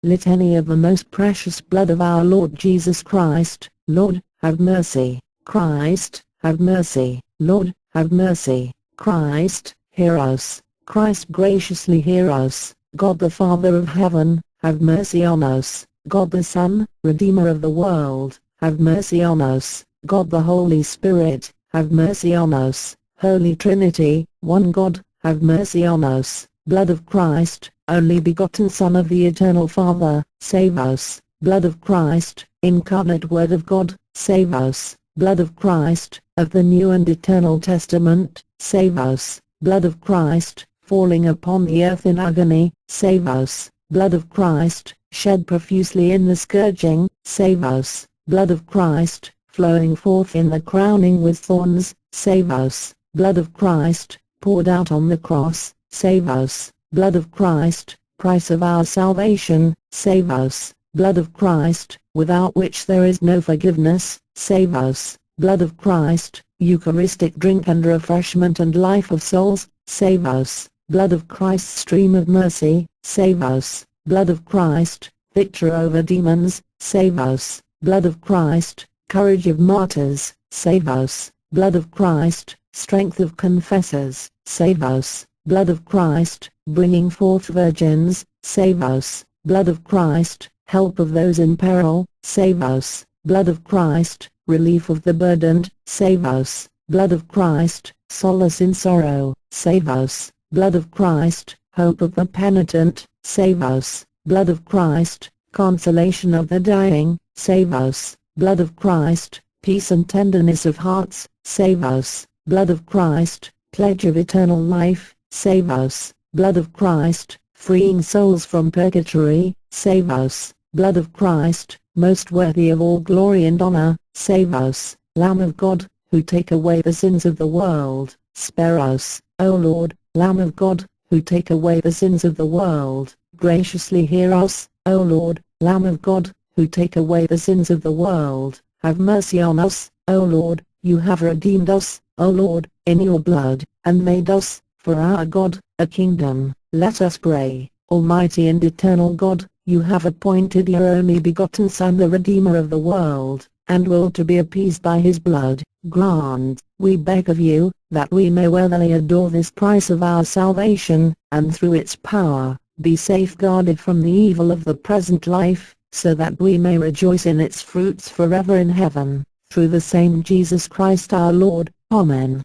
Litany of the most precious blood of our Lord Jesus Christ. Lord, have mercy. Christ, have mercy. Lord, have mercy. Christ, hear us. Christ, graciously hear us. God the Father of heaven, have mercy on us. God the Son, Redeemer of the world, have mercy on us. God the Holy Spirit, have mercy on us. Holy Trinity, one God, have mercy on us. Blood of Christ, only begotten Son of the Eternal Father, save us. Blood of Christ, incarnate Word of God, save us. Blood of Christ, of the New and Eternal Testament, save us. Blood of Christ, falling upon the earth in agony, save us. Blood of Christ, shed profusely in the scourging, save us. Blood of Christ, flowing forth in the crowning with thorns, save us. Blood of Christ, poured out on the cross, save us. Blood of Christ, price of our salvation, save us. Blood of Christ, without which there is no forgiveness, save us. Blood of Christ, Eucharistic drink and refreshment and life of souls, save us. Blood of Christ, stream of mercy, save us. Blood of Christ, victory over demons, save us. Blood of Christ, courage of martyrs, save us. Blood of Christ, strength of confessors, save us. Blood of Christ, bringing forth virgins, save us. Blood of Christ, help of those in peril, save us. Blood of Christ, relief of the burdened, save us. Blood of Christ, solace in sorrow, save us. Blood of Christ, hope of the penitent, save us. Blood of Christ, consolation of the dying, save us. Blood of Christ, peace and tenderness of hearts, save us. Blood of Christ, pledge of eternal life, save us. Blood of Christ, freeing souls from purgatory, save us. Blood of Christ, most worthy of all glory and honor, save us. Lamb of God, who take away the sins of the world, spare us. O Lord, Lamb of God, who take away the sins of the world, graciously hear us. O Lord, Lamb of God, who take away the sins of the world, have mercy on us. O Lord, you have redeemed us, O Lord, in your blood, and made us, for our God, a kingdom. Let us pray. Almighty and eternal God, you have appointed your only begotten Son the Redeemer of the world, and will to be appeased by his blood. Grant, we beg of you, that we may worthily adore this price of our salvation, and through its power, be safeguarded from the evil of the present life, so that we may rejoice in its fruits forever in heaven. Through the same Jesus Christ our Lord. Amen.